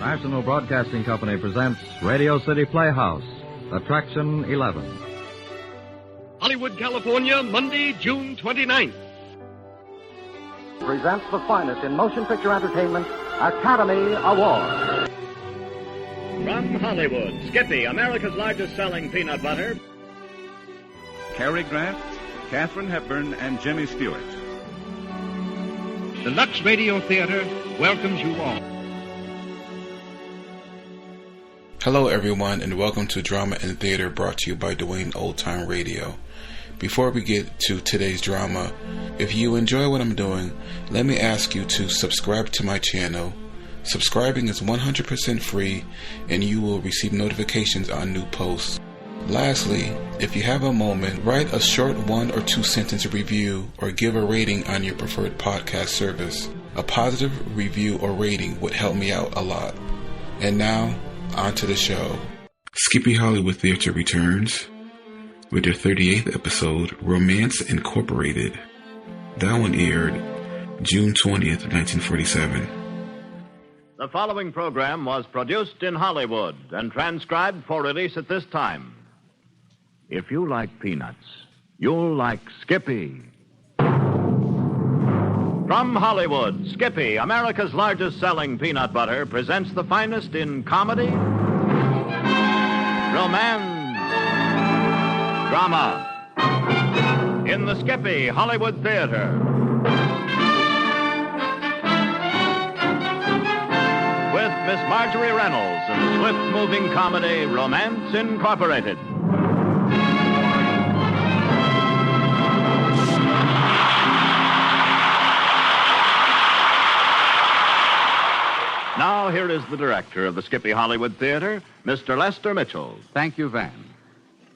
National Broadcasting Company presents Radio City Playhouse, Attraction 11. Hollywood, California, Monday, June 29th. Presents the finest in motion picture entertainment, Academy Award. From Hollywood, Skippy, America's largest selling peanut butter. Cary Grant, Katharine Hepburn, and Jimmy Stewart. The Lux Radio Theater welcomes you all. Hello everyone, and welcome to Drama in Theater, brought to you by Dwayne Old Time Radio. Before we get to today's drama, if you enjoy what I'm doing, let me ask you to subscribe to my channel. Subscribing is 100% free, and you will receive notifications on new posts. Lastly, if you have a moment, write a short 1 or 2 sentence review or give a rating on your preferred podcast service. A positive review or rating would help me out a lot. And now, on to the show. Skippy Hollywood Theater returns with their 38th episode, Romance Incorporated. That one aired June 20th, 1947. The following program was produced in Hollywood and transcribed for release at this time. If you like peanuts, you'll like Skippy. From Hollywood, Skippy, America's largest selling peanut butter, presents the finest in comedy, romance, drama. In the Skippy Hollywood Theater. With Miss Marjorie Reynolds and swift-moving comedy, Romance Incorporated. Now, here is the director of the Skippy Hollywood Theater, Mr. Lester Mitchell. Thank you, Van.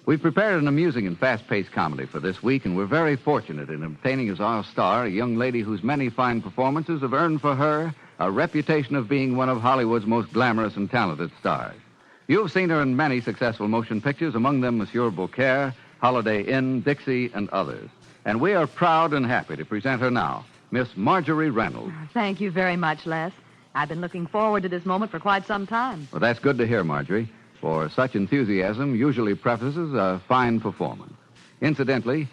We've prepared an amusing and fast-paced comedy for this week, and we're very fortunate in obtaining as our star a young lady whose many fine performances have earned for her a reputation of being one of Hollywood's most glamorous and talented stars. You've seen her in many successful motion pictures, among them Monsieur Beaucaire, Holiday Inn, Dixie, and others. And we are proud and happy to present her now, Miss Marjorie Reynolds. Thank you very much, Les. I've been looking forward to this moment for quite some time. Well, that's good to hear, Marjorie, for such enthusiasm usually prefaces a fine performance. Incidentally,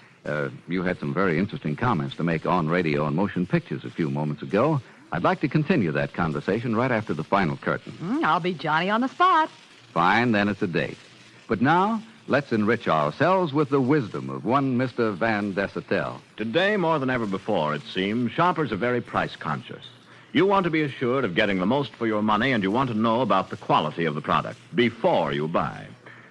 you had some very interesting comments to make on radio and motion pictures a few moments ago. I'd like to continue that conversation right after the final curtain. I'll be Johnny on the spot. Fine, then it's a date. But now, let's enrich ourselves with the wisdom of one Mr. Van Dessetel. Today, more than ever before, it seems, shoppers are very price-conscious. You want to be assured of getting the most for your money, and you want to know about the quality of the product before you buy.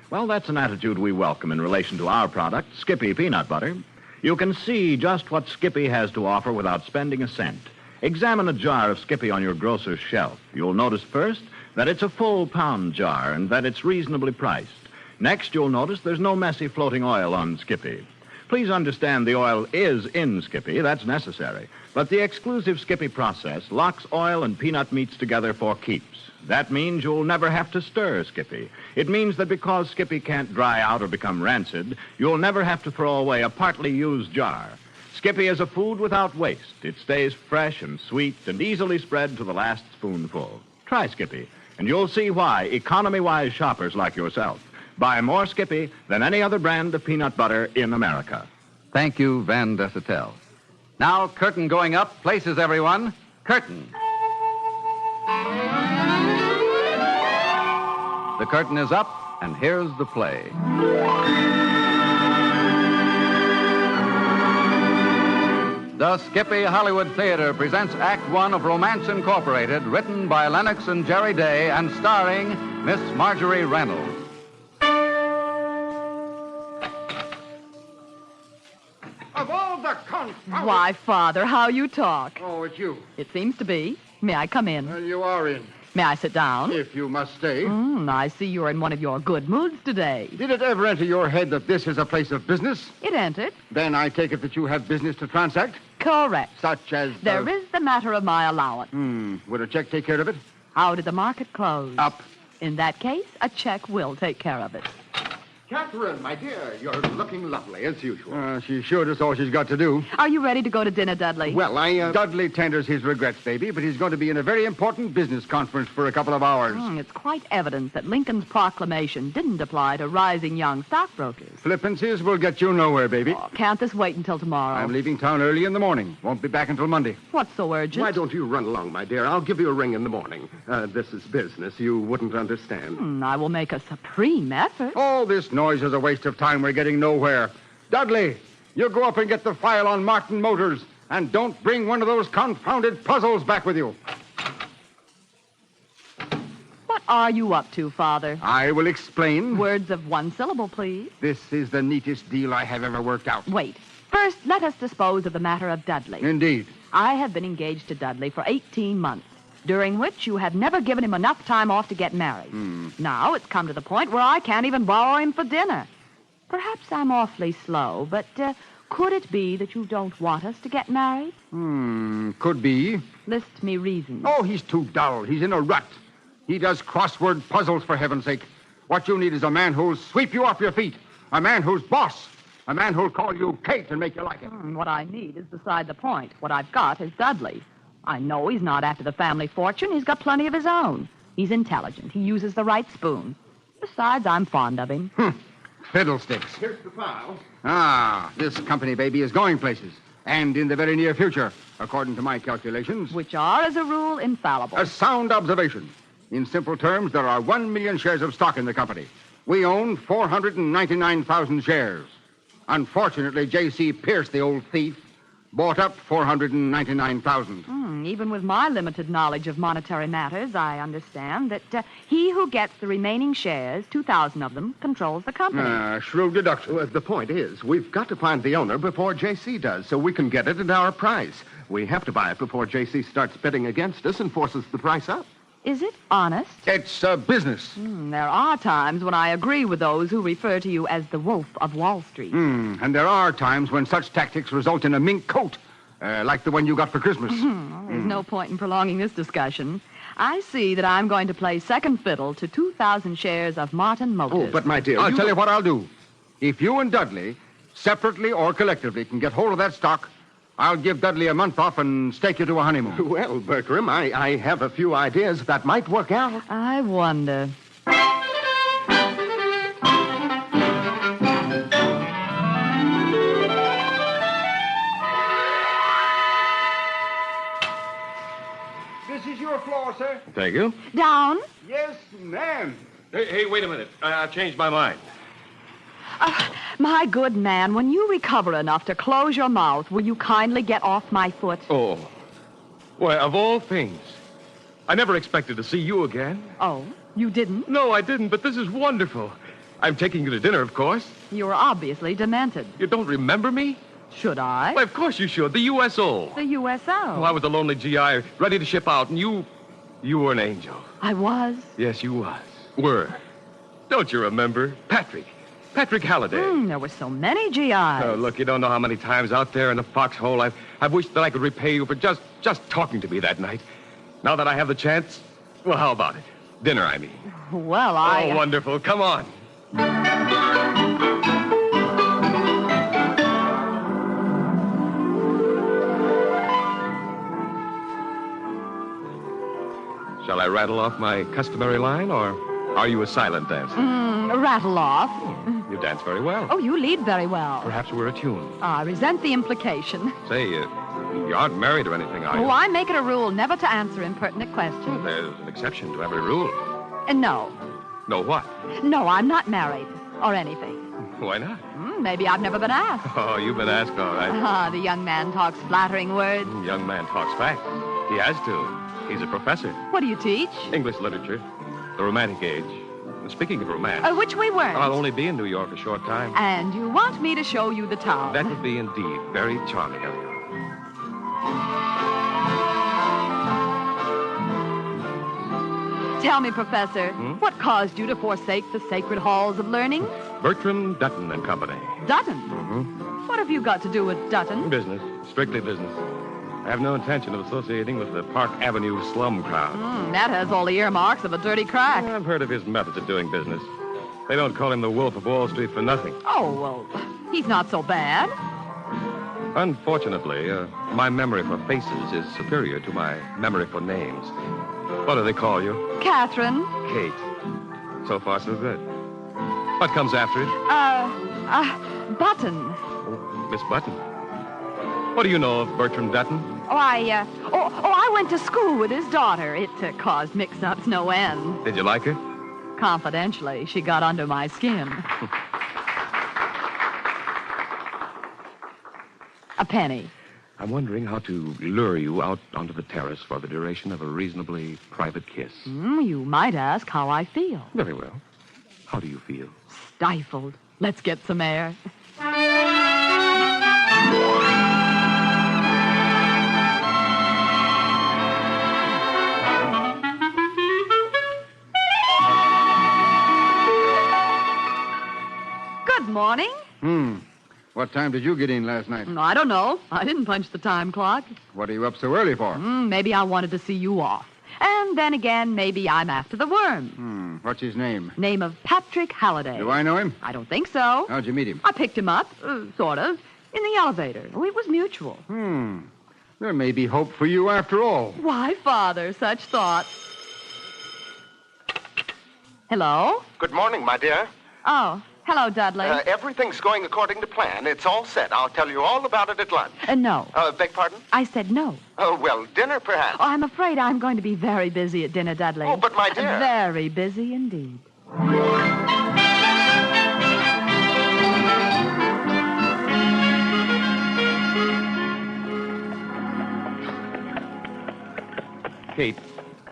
Well, that's an attitude we welcome in relation to our product, Skippy Peanut Butter. You can see just what Skippy has to offer without spending a cent. Examine a jar of Skippy on your grocer's shelf. You'll notice first that it's a full pound jar and that it's reasonably priced. Next, you'll notice there's no messy floating oil on Skippy. Please understand the oil is in Skippy. That's necessary. But the exclusive Skippy process locks oil and peanut meats together for keeps. That means you'll never have to stir Skippy. It means that because Skippy can't dry out or become rancid, you'll never have to throw away a partly used jar. Skippy is a food without waste. It stays fresh and sweet and easily spread to the last spoonful. Try Skippy, and you'll see why economy-wise shoppers like yourself buy more Skippy than any other brand of peanut butter in America. Thank you, Van Dessetel. Now, curtain going up. Places, everyone. Curtain. The curtain is up, and here's the play. The Skippy Hollywood Theater presents Act One of Romance Incorporated, written by Lennox and Jerry Day and starring Miss Marjorie Reynolds. Of all the confounded... Why, Father, how you talk. Oh, it's you. It seems to be. May I come in? Well, you are in. May I sit down? If you must stay. I see you're in one of your good moods today. Did it ever enter your head that this is a place of business? It entered. Then I take it that you have business to transact? Correct. Such as... There is the matter of my allowance. Would a check take care of it? How did the market close? Up. In that case, a check will take care of it. Catherine, my dear, you're looking lovely, as usual. She's sure that's all she's got to do. Are you ready to go to dinner, Dudley? Well, Dudley tenders his regrets, baby, but he's going to be in a very important business conference for a couple of hours. It's quite evident that Lincoln's proclamation didn't apply to rising young stockbrokers. Flippancies will get you nowhere, baby. Oh, can't this wait until tomorrow? I'm leaving town early in the morning. Won't be back until Monday. What's so urgent? Why don't you run along, my dear? I'll give you a ring in the morning. This is business. You wouldn't understand. I will make a supreme effort. All this noise is a waste of time. We're getting nowhere. Dudley, you go up and get the file on Martin Motors, and don't bring one of those confounded puzzles back with you. What are you up to, Father? I will explain. Words of one syllable, please. This is the neatest deal I have ever worked out. Wait. First, let us dispose of the matter of Dudley. Indeed. I have been engaged to Dudley for 18 months, during which you have never given him enough time off to get married. Now it's come to the point where I can't even borrow him for dinner. Perhaps I'm awfully slow, but could it be that you don't want us to get married? Could be. List me reasons. Oh, he's too dull. He's in a rut. He does crossword puzzles, for heaven's sake. What you need is a man who'll sweep you off your feet. A man who's boss. A man who'll call you Kate and make you like it. What I need is beside the point. What I've got is Dudley. I know he's not after the family fortune. He's got plenty of his own. He's intelligent. He uses the right spoon. Besides, I'm fond of him. Fiddlesticks. Here's the file. This company baby is going places. And in the very near future, according to my calculations. Which are, as a rule, infallible. A sound observation. In simple terms, there are 1 million shares of stock in the company. We own 499,000 shares. Unfortunately, J.C. Pierce, the old thief, bought up 499,000. Even with my limited knowledge of monetary matters, I understand that he who gets the remaining shares, 2,000 of them, controls the company. Shrewd deduction. The point is, we've got to find the owner before J.C. does, so we can get it at our price. We have to buy it before J.C. starts bidding against us and forces the price up. Is it honest? It's business. There are times when I agree with those who refer to you as the Wolf of Wall Street. And there are times when such tactics result in a mink coat, like the one you got for Christmas. There's no point in prolonging this discussion. I see that I'm going to play second fiddle to 2,000 shares of Martin Motors. Oh, but my dear, I'll tell you what I'll do. If you and Dudley, separately or collectively, can get hold of that stock, I'll give Dudley a month off and stake you to a honeymoon. Well, Bertram, I have a few ideas that might work out. I wonder. This is your floor, sir. Thank you. Down? Yes, ma'am. Hey, wait a minute. I've changed my mind. My good man, when you recover enough to close your mouth, will you kindly get off my foot? Oh. Well, of all things. I never expected to see you again. Oh, you didn't? No, I didn't, but this is wonderful. I'm taking you to dinner, of course. You're obviously demented. You don't remember me? Should I? Why, of course you should. The USO. The USO? Oh, I was a lonely GI, ready to ship out, and you were an angel. I was? Yes, you were. Don't you remember? Patrick Halliday. There were so many GIs. Oh, look, you don't know how many times out there in the foxhole I've wished that I could repay you for just talking to me that night. Now that I have the chance, well, how about it? Dinner, I mean. Well, Oh, wonderful. Come on. Shall I rattle off my customary line, or are you a silent dancer? Rattle off. You dance very well. Oh, you lead very well. Perhaps we're attuned. I resent the implication. Say, you aren't married or anything, are you? Oh, I make it a rule never to answer impertinent questions. There's an exception to every rule. No. No what? No, I'm not married. Or anything. Why not? Maybe I've never been asked. Oh, you've been asked, all right. The young man talks flattering words. Young man talks facts. He has to. He's a professor. What do you teach? English literature. The Romantic Age. And speaking of romance... which we weren't. I'll only be in New York a short time. And you want me to show you the town. That would be indeed very charming of you. Tell me, Professor, what caused you to forsake the sacred halls of learning? Bertram Dutton and Company. Dutton? What have you got to do with Dutton? Business. Strictly business. I have no intention of associating with the Park Avenue slum crowd. That has all the earmarks of a dirty crack. I've heard of his methods of doing business. They don't call him the Wolf of Wall Street for nothing. Oh, well, he's not so bad. Unfortunately, my memory for faces is superior to my memory for names. What do they call you? Catherine. Kate. So far, so good. What comes after it? Button. Oh, Miss Button. What do you know of Bertram Dutton? I went to school with his daughter. It caused mix-ups no end. Did you like her? Confidentially, she got under my skin. A penny. I'm wondering how to lure you out onto the terrace for the duration of a reasonably private kiss. You might ask how I feel. Very well. How do you feel? Stifled. Let's get some air. Good morning. What time did you get in last night? I don't know. I didn't punch the time clock. What are you up so early for? Maybe I wanted to see you off. And then again, maybe I'm after the worm. What's his name? Name of Patrick Halliday. Do I know him? I don't think so. How'd you meet him? I picked him up, sort of, in the elevator. It was mutual. There may be hope for you after all. Why, Father, such thoughts. Hello? Good morning, my dear. Oh, hello, Dudley. Everything's going according to plan. It's all set. I'll tell you all about it at lunch. No. Beg pardon? I said no. Oh, well, dinner, perhaps. Oh, I'm afraid I'm going to be very busy at dinner, Dudley. Oh, but my dear. Very busy indeed. Kate,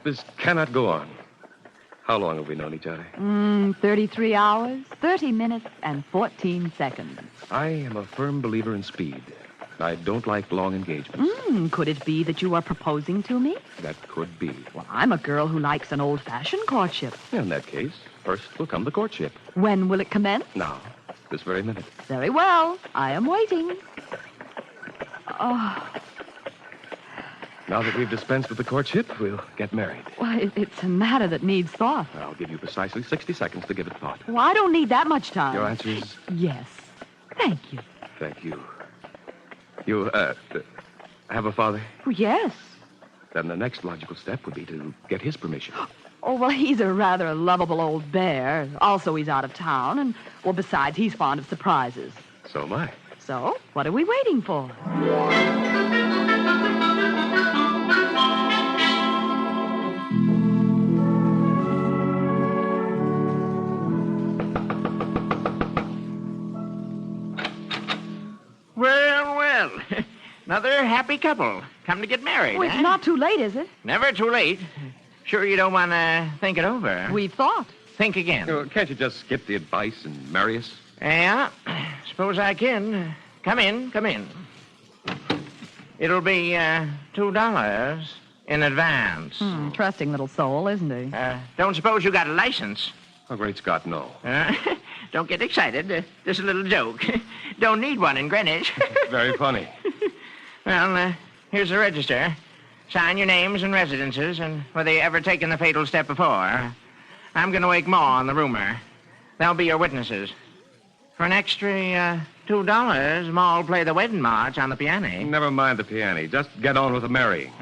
this cannot go on. How long have we known each other? 33 hours, 30 minutes, and 14 seconds. I am a firm believer in speed. I don't like long engagements. Could it be that you are proposing to me? That could be. Well, I'm a girl who likes an old-fashioned courtship. In that case, first will come the courtship. When will it commence? Now, this very minute. Very well. I am waiting. Oh, Now that we've dispensed with the courtship, we'll get married. well, it's a matter that needs thought. I'll give you precisely 60 seconds to give it thought. Well, I don't need that much time. Your answer is? Yes. Thank you. Thank you. You, have a father? Oh, yes. Then the next logical step would be to get his permission. Oh, well, he's a rather lovable old bear. Also, he's out of town. And, well, besides, he's fond of surprises. So am I. So, what are we waiting for? Well. Another happy couple. Come to get married, Oh, it's not too late, is it? Never too late. Sure you don't want to think it over? We've thought. Think again. Can't you just skip the advice and marry us? Yeah, suppose I can. Come in. It'll be $2 in advance. Trusting little soul, isn't he? Don't suppose you got a license? Oh, great Scott, no. Don't get excited. Just a little joke. Don't need one in Greenwich. Very funny. Well, here's the register. Sign your names and residences and whether you ever taken the fatal step before. I'm going to wake Ma on the rumor. They'll be your witnesses. For an extra $2, Ma'll play the wedding march on the piano. Never mind the piano. Just get on with the marrying.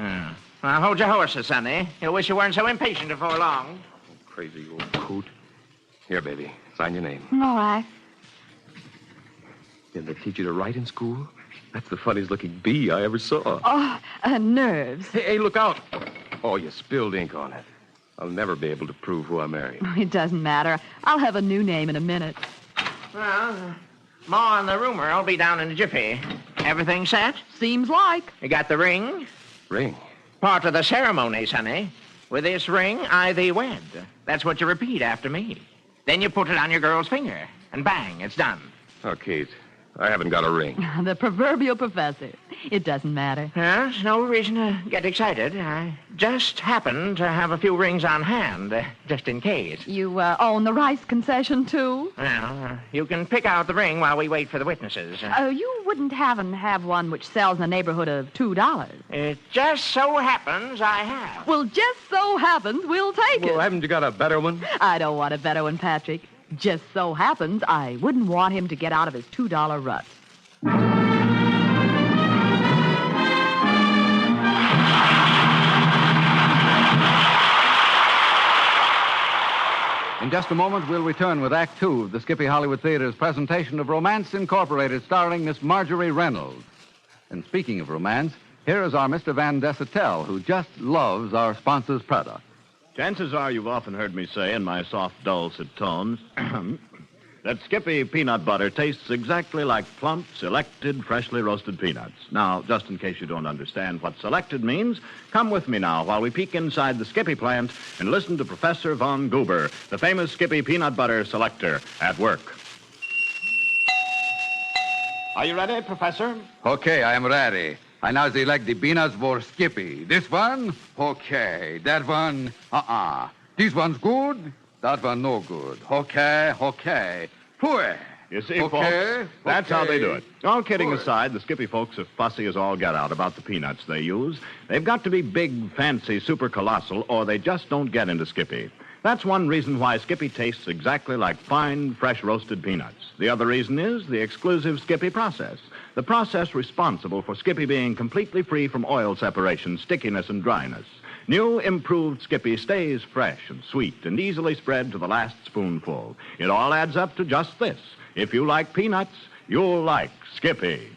Well, hold your horses, Sonny. You'll wish you weren't so impatient before long. Crazy old coot. Here, baby. Sign your name. All right. Did they teach you to write in school? That's the funniest looking bee I ever saw. Oh, nerves. Hey, look out. Oh, you spilled ink on it. I'll never be able to prove who I married. It doesn't matter. I'll have a new name in a minute. Well, Ma and the rumor will be down in a jiffy. Everything set? Seems like. You got the ring? Ring? Part of the ceremony, Sonny. With this ring, I thee wed. That's what you repeat after me. Then you put it on your girl's finger, and bang, it's done. Oh, Kate, I haven't got a ring. The proverbial professor. It doesn't matter. There's no reason to get excited. I just happen to have a few rings on hand, just in case. You own the rice concession, too? Well, you can pick out the ring while we wait for the witnesses. You wouldn't have one which sells in the neighborhood of $2. It just so happens I have. Well, just so happens we'll take it. Well, haven't you got a better one? I don't want a better one, Patrick. Just so happens I wouldn't want him to get out of his $2 rut. In just a moment, we'll return with Act Two of the Skippy Hollywood Theater's presentation of Romance Incorporated, starring Miss Marjorie Reynolds. And speaking of romance, here is our Mr. Van Desatel, who just loves our sponsor's product. Chances are you've often heard me say in my soft, dulcet tones that Skippy peanut butter tastes exactly like plump, selected, freshly roasted peanuts. Now, just in case you don't understand what selected means, come with me now while we peek inside the Skippy plant and listen to Professor Von Goober, the famous Skippy peanut butter selector, at work. Are you ready, Professor? Okay, I am ready. I now select the peanuts for Skippy. This one? Okay. That one? This one's good. That one no good. Okay. Pooh. You see, folks, that's how they do it. All kidding aside, the Skippy folks are fussy as all get out about the peanuts they use. They've got to be big, fancy, super colossal, or they just don't get into Skippy. That's one reason why Skippy tastes exactly like fine, fresh roasted peanuts. The other reason is the exclusive Skippy process. The process responsible for Skippy being completely free from oil separation, stickiness, and dryness. New, improved Skippy stays fresh and sweet and easily spread to the last spoonful. It all adds up to just this. If you like peanuts, you'll like Skippy.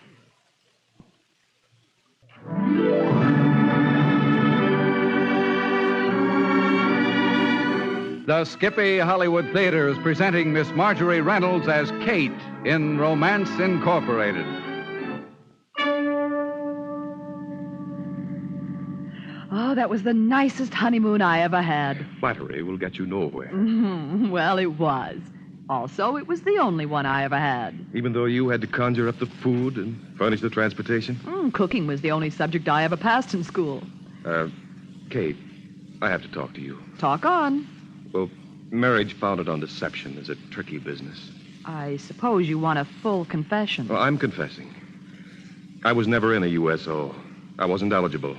The Skippy Hollywood Theater is presenting Miss Marjorie Reynolds as Kate in Romance Incorporated. Oh, that was the nicest honeymoon I ever had. Flattery will get you nowhere. Well, it was. Also, it was the only one I ever had. Even though you had to conjure up the food and furnish the transportation? Cooking was the only subject I ever passed in school. Kate, I have to talk to you. Talk on. Well, marriage founded on deception is a tricky business. I suppose you want a full confession. Well, I'm confessing. I was never in a USO. I wasn't eligible.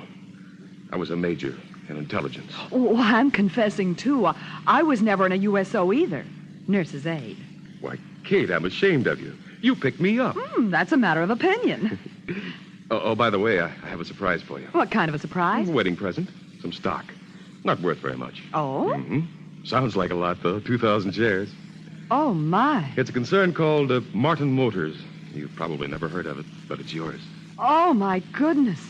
I was a major in intelligence. Oh, I'm confessing, too. I was never in a USO either. Nurse's aide. Why, Kate, I'm ashamed of you. You picked me up. That's a matter of opinion. Oh, by the way, I have a surprise for you. What kind of a surprise? A wedding present. Some stock. Not worth very much. Oh? Sounds like a lot, though. 2,000 shares. Oh, my. It's a concern called Martin Motors. You've probably never heard of it, but it's yours. Oh, my goodness.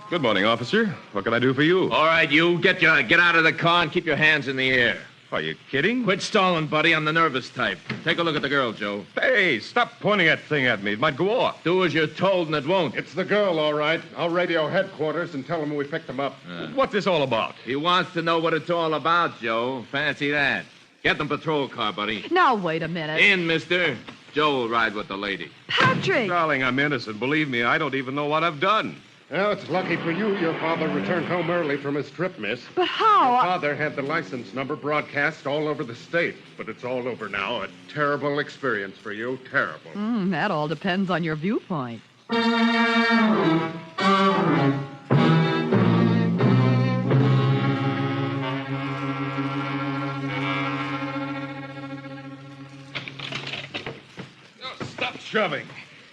Good morning, officer. What can I do for you? All right, you. Get out of the car and keep your hands in the air. Are you kidding? Quit stalling, buddy. I'm the nervous type. Take a look at the girl, Joe. Hey, stop pointing that thing at me. It might go off. Do as you're told and it won't. It's the girl, all right. I'll radio headquarters and tell them we picked them up. What's this all about? He wants to know what it's all about, Joe. Fancy that. Get them patrol car, buddy. Now, wait a minute. In, mister. Joe will ride with the lady. Patrick! Darling, I'm innocent. Believe me, I don't even know what I've done. Well, it's lucky for you your father returned home early from his trip, miss. But how? Your father had the license number broadcast all over the state, but it's all over now. A terrible experience for you. Terrible. That all depends on your viewpoint. Stop shoving.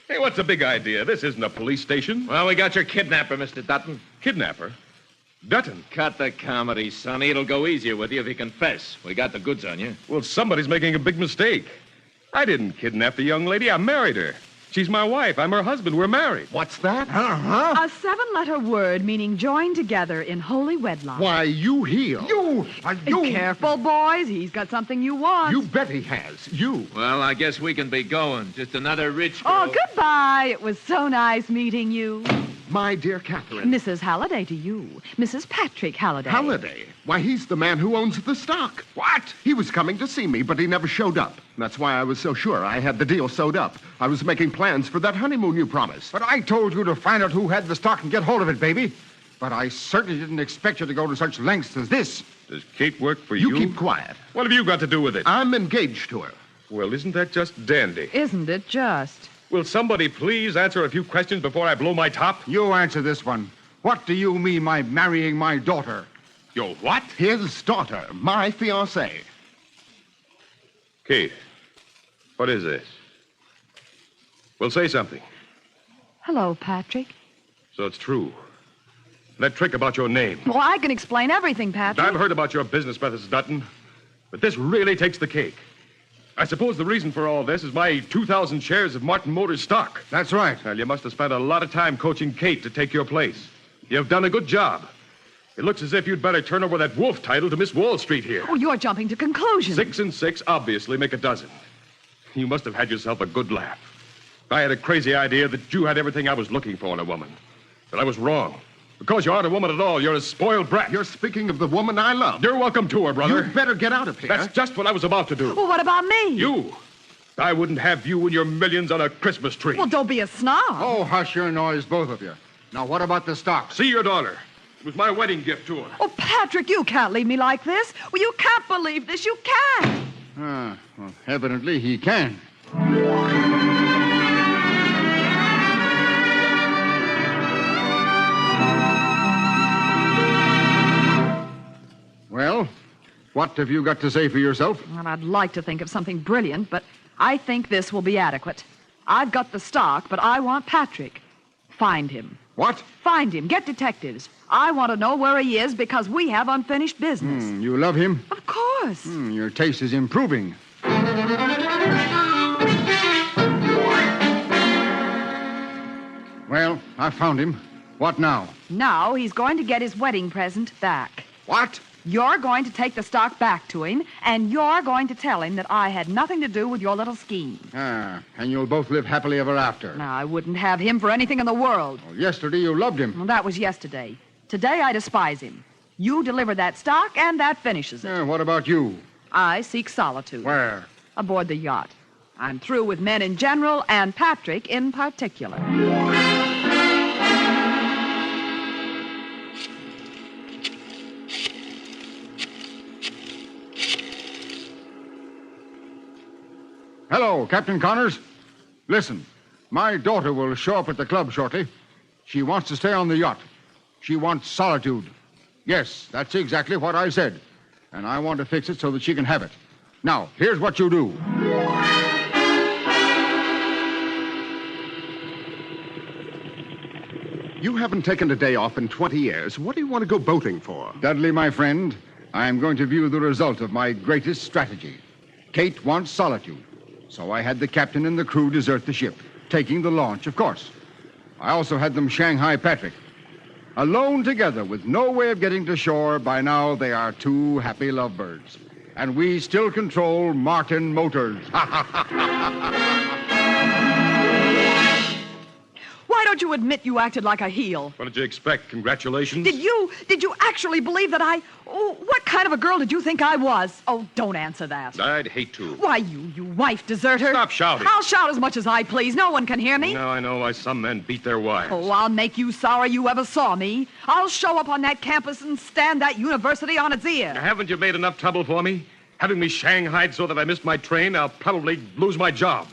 Hey, what's the big idea? This isn't a police station. Well, we got your kidnapper, Mr. Dutton. Kidnapper? Dutton? Cut the comedy, Sonny. It'll go easier with you if you confess. We got the goods on you. Well, somebody's making a big mistake. I didn't kidnap the young lady. I married her. She's my wife. I'm her husband. We're married. What's that? A 7-letter word meaning joined together in holy wedlock. Why, you heel. You! Careful, boys. He's got something you want. You bet he has. You. Well, I guess we can be going. Just another rich girl. Oh, goodbye. It was so nice meeting you. My dear Catherine. Mrs. Halliday to you. Mrs. Patrick Halliday. Halliday? Why, he's the man who owns the stock. What? He was coming to see me, but he never showed up. That's why I was so sure I had the deal sewed up. I was making plans for that honeymoon you promised. But I told you to find out who had the stock and get hold of it, baby. But I certainly didn't expect you to go to such lengths as this. Does Kate work for you? You keep quiet. What have you got to do with it? I'm engaged to her. Well, isn't that just dandy? Isn't it just? Will somebody please answer a few questions before I blow my top? You answer this one. What do you mean by marrying my daughter? Your what? His daughter, my fiancée. Kate, what is this? Well, say something. Hello, Patrick. So it's true. That trick about your name. Well, I can explain everything, Patrick. I've heard about your business methods, Dutton. But this really takes the cake. I suppose the reason for all this is my 2,000 shares of Martin Motors stock. That's right. Well, you must have spent a lot of time coaching Kate to take your place. You've done a good job. It looks as if you'd better turn over that wolf title to Miss Wall Street here. Oh, you're jumping to conclusions. 6 and 6 obviously make a dozen. You must have had yourself a good laugh. I had a crazy idea that you had everything I was looking for in a woman. But I was wrong. Because you aren't a woman at all. You're a spoiled brat. You're speaking of the woman I love. You're welcome to her, brother. You'd better get out of here. That's just what I was about to do. Well, what about me? You. I wouldn't have you and your millions on a Christmas tree. Well, don't be a snob. Oh, hush your noise, both of you. Now, what about the stocks? See your daughter. It was my wedding gift to her. Oh, Patrick, you can't leave me like this. Well, you can't believe this. You can't. Well, evidently he can. Well, what have you got to say for yourself? Well, I'd like to think of something brilliant, but I think this will be adequate. I've got the stock, but I want Patrick. Find him. What? Find him. Get detectives. I want to know where he is because we have unfinished business. You love him? Of course. Your taste is improving. Well, I found him. What now? Now he's going to get his wedding present back. What? You're going to take the stock back to him, and you're going to tell him that I had nothing to do with your little scheme. And you'll both live happily ever after. Now, I wouldn't have him for anything in the world. Well, yesterday you loved him. Well, that was yesterday. Today I despise him. You deliver that stock, and that finishes it. What about you? I seek solitude. Where? Aboard the yacht. I'm through with men in general, and Patrick in particular. Hello, Captain Connors. Listen, my daughter will show up at the club shortly. She wants to stay on the yacht. She wants solitude. Yes, that's exactly what I said. And I want to fix it so that she can have it. Now, here's what you do. You haven't taken a day off in 20 years. What do you want to go boating for? Dudley, my friend, I am going to view the result of my greatest strategy. Kate wants solitude. So I had the captain and the crew desert the ship, taking the launch, of course. I also had them Shanghai Patrick. Alone together with no way of getting to shore, by now they are two happy lovebirds. And we still control Martin Motors. Why don't you admit you acted like a heel? What did you expect? Congratulations? Did you actually believe that what kind of a girl did you think I was? Oh, don't answer that. I'd hate to. Why, you wife deserter. Stop shouting. I'll shout as much as I please. No one can hear me. Now I know why some men beat their wives. Oh, I'll make you sorry you ever saw me. I'll show up on that campus and stand that university on its ear. Haven't you made enough trouble for me? Having me shanghaied so that I missed my train, I'll probably lose my job.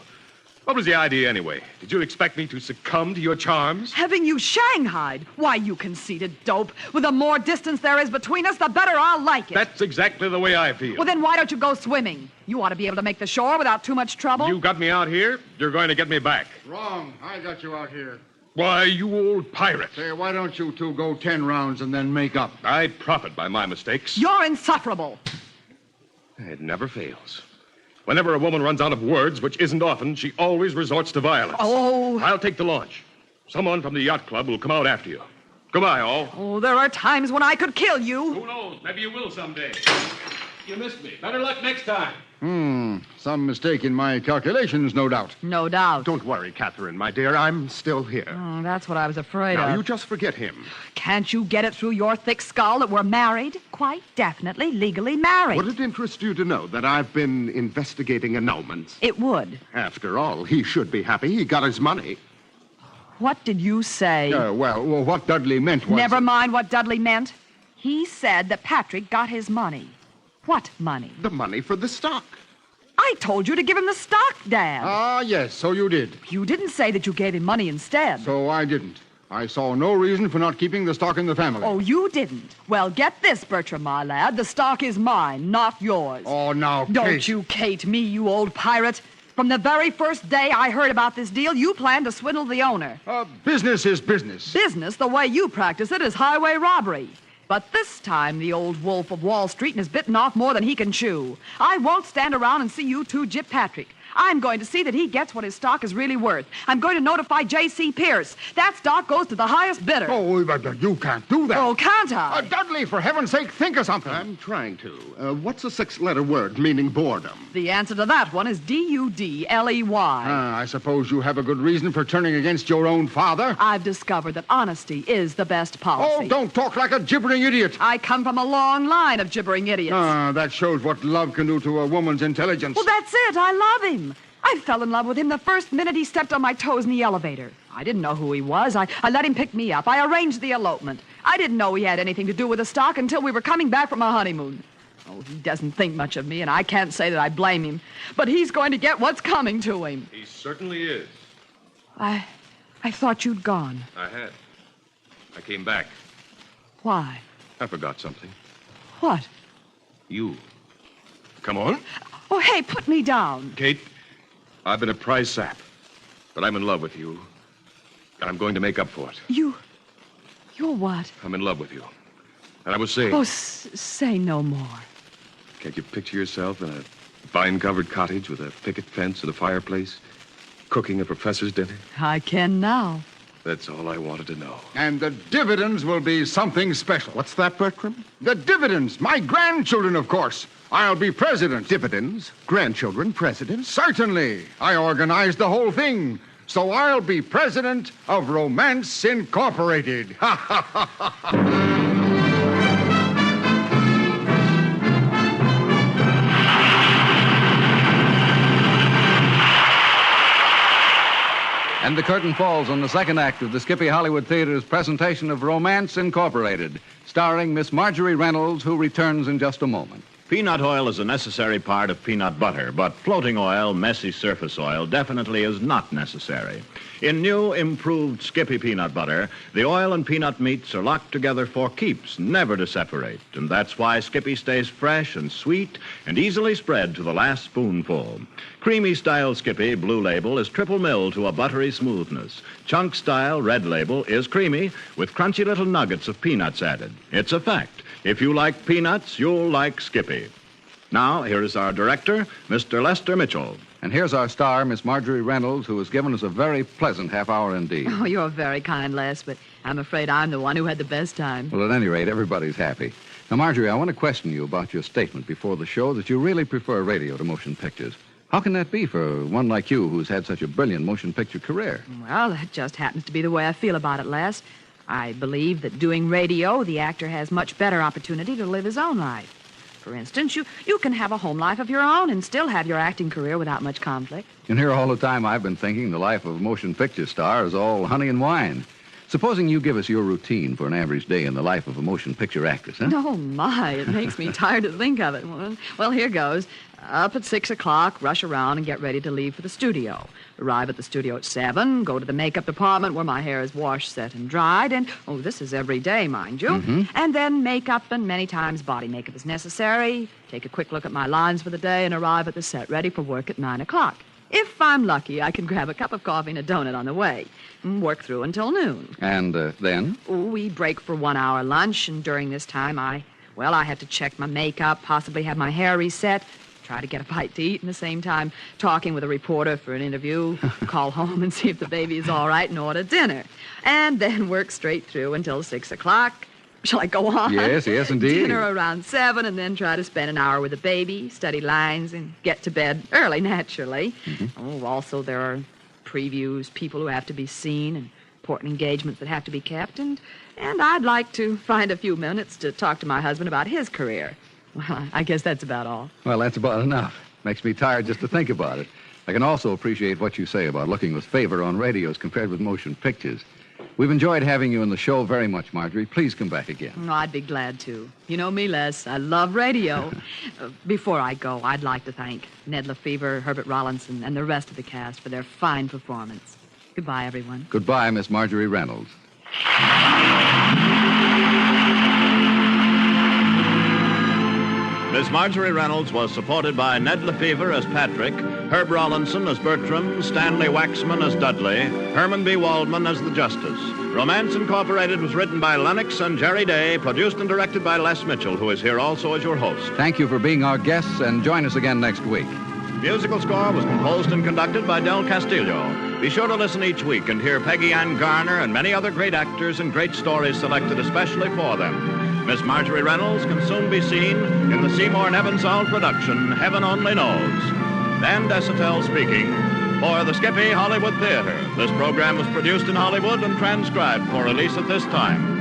What was the idea, anyway? Did you expect me to succumb to your charms? Having you shanghaied? Why, you conceited dope. With the more distance there is between us, the better I'll like it. That's exactly the way I feel. Well, then why don't you go swimming? You ought to be able to make the shore without too much trouble. You got me out here, you're going to get me back. Wrong. I got you out here. Why, you old pirate. Say, why don't you two go 10 rounds and then make up? I profit by my mistakes. You're insufferable. It never fails. Whenever a woman runs out of words, which isn't often, she always resorts to violence. Oh. I'll take the launch. Someone from the yacht club will come out after you. Goodbye, all. Oh, there are times when I could kill you. Who knows? Maybe you will someday. You missed me. Better luck next time. Some mistake in my calculations, no doubt. No doubt. Don't worry, Catherine, my dear. I'm still here. Oh, that's what I was afraid Now, of. you just forget him. Can't you get it through your thick skull that we're married? Quite definitely, legally married. Would it interest you to know that I've been investigating annulments? It would. After all, he should be happy. He got his money. What did you say? Well, what Dudley meant was... Never mind what Dudley meant. He said that Patrick got his money. What money? The money for the stock. I told you to give him the stock, Dad. Ah, yes, so you did. You didn't say that you gave him money instead. So I didn't. I saw no reason for not keeping the stock in the family. Oh, you didn't? Well, get this, Bertram, my lad. The stock is mine, not yours. Oh, now, Kate. Don't you Kate me, you old pirate. From the very first day I heard about this deal, you planned to swindle the owner. Business is business. Business, the way you practice it, is highway robbery. But this time, the old wolf of Wall Street has bitten off more than he can chew. I won't stand around and see you two gyp Patrick. I'm going to see that he gets what his stock is really worth. I'm going to notify J.C. Pierce. That stock goes to the highest bidder. Oh, but you can't do that. Oh, can't I? Dudley, for heaven's sake, think of something. I'm trying to. What's a 6-letter word meaning boredom? The answer to that one is Dudley. I suppose you have a good reason for turning against your own father. I've discovered that honesty is the best policy. Oh, don't talk like a gibbering idiot. I come from a long line of gibbering idiots. That shows what love can do to a woman's intelligence. Well, that's it. I love him. I fell in love with him the first minute he stepped on my toes in the elevator. I didn't know who he was. I let him pick me up. I arranged the elopement. I didn't know he had anything to do with the stock until we were coming back from a honeymoon. Oh, he doesn't think much of me, and I can't say that I blame him. But he's going to get what's coming to him. He certainly is. I thought you'd gone. I had. I came back. Why? I forgot something. What? You. Come on. Oh, hey, put me down. Kate, I've been a prize sap, but I'm in love with you. And I'm going to make up for it. You're what? I'm in love with you. And I was saying... Oh, say no more. Can't you picture yourself in a vine-covered cottage with a picket fence and a fireplace, cooking a professor's dinner? I can now. That's all I wanted to know. And the dividends will be something special. What's that, Bertram? The dividends. My grandchildren, of course. I'll be president. Dividends? Grandchildren, president? Certainly. I organized the whole thing. So I'll be president of Romance Incorporated. Ha, ha, ha, ha, ha. And the curtain falls on the second act of the Skippy Hollywood Theater's presentation of Romance Incorporated, starring Miss Marjorie Reynolds, who returns in just a moment. Peanut oil is a necessary part of peanut butter, but floating oil, messy surface oil, definitely is not necessary. In new, improved Skippy peanut butter, the oil and peanut meats are locked together for keeps, never to separate. And that's why Skippy stays fresh and sweet and easily spread to the last spoonful. Creamy-style Skippy, Blue Label, is triple milled to a buttery smoothness. Chunk-style, Red Label, is creamy with crunchy little nuggets of peanuts added. It's a fact. If you like peanuts, you'll like Skippy. Now, here is our director, Mr. Lester Mitchell. And here's our star, Miss Marjorie Reynolds, who has given us a very pleasant half hour indeed. Oh, you're very kind, Les, but I'm afraid I'm the one who had the best time. Well, at any rate, everybody's happy. Now, Marjorie, I want to question you about your statement before the show that you really prefer radio to motion pictures. How can that be for one like you who's had such a brilliant motion picture career? Well, that just happens to be the way I feel about it, Les. I believe that doing radio, the actor has much better opportunity to live his own life. For instance, you can have a home life of your own and still have your acting career without much conflict. And here all the time I've been thinking the life of a motion picture star is all honey and wine. Supposing you give us your routine for an average day in the life of a motion picture actress, huh? Oh, my, it makes me tired to think of it. Well, here goes. Up at 6 o'clock, rush around and get ready to leave for the studio. Arrive at the studio at 7, go to the makeup department where my hair is washed, set, and dried, and, this is every day, mind you. Mm-hmm. And then makeup and many times body makeup is necessary. Take a quick look at my lines for the day and arrive at the set ready for work at 9 o'clock. If I'm lucky, I can grab a cup of coffee and a donut on the way. Work through until noon. And then? We break for 1 hour lunch, and during this time, I have to check my makeup, possibly have my hair reset, try to get a bite to eat, and at the same time talking with a reporter for an interview, call home and see if the baby is all right, and order dinner. And then work straight through until 6 o'clock. Shall I go on? Yes, indeed. Dinner around 7, and then try to spend an hour with the baby, study lines, and get to bed early, naturally. Mm-hmm. Also, there are previews, people who have to be seen, and important engagements that have to be kept, and I'd like to find a few minutes to talk to my husband about his career. Well, I guess that's about all. Well, that's about enough. Makes me tired just to think about it. I can also appreciate what you say about looking with favor on radios compared with motion pictures. We've enjoyed having you in the show very much, Marjorie. Please come back again. Oh, I'd be glad to. You know me, Les. I love radio. Before I go, I'd like to thank Ned Lefevre, Herbert Rollinson, and the rest of the cast for their fine performance. Goodbye, everyone. Goodbye, Miss Marjorie Reynolds. Miss Marjorie Reynolds was supported by Ned Lefevre as Patrick, Herb Rollinson as Bertram, Stanley Waxman as Dudley, Herman B. Waldman as the Justice. Romance Incorporated was written by Lennox and Jerry Day, produced and directed by Les Mitchell, who is here also as your host. Thank you for being our guests, and join us again next week. Musical score was composed and conducted by Del Castillo. Be sure to listen each week and hear Peggy Ann Garner and many other great actors and great stories selected especially for them. Miss Marjorie Reynolds can soon be seen in the Seymour Nebenzahl production, Heaven Only Knows. Dan Desautels speaking for the Skippy Hollywood Theater. This program was produced in Hollywood and transcribed for release at this time.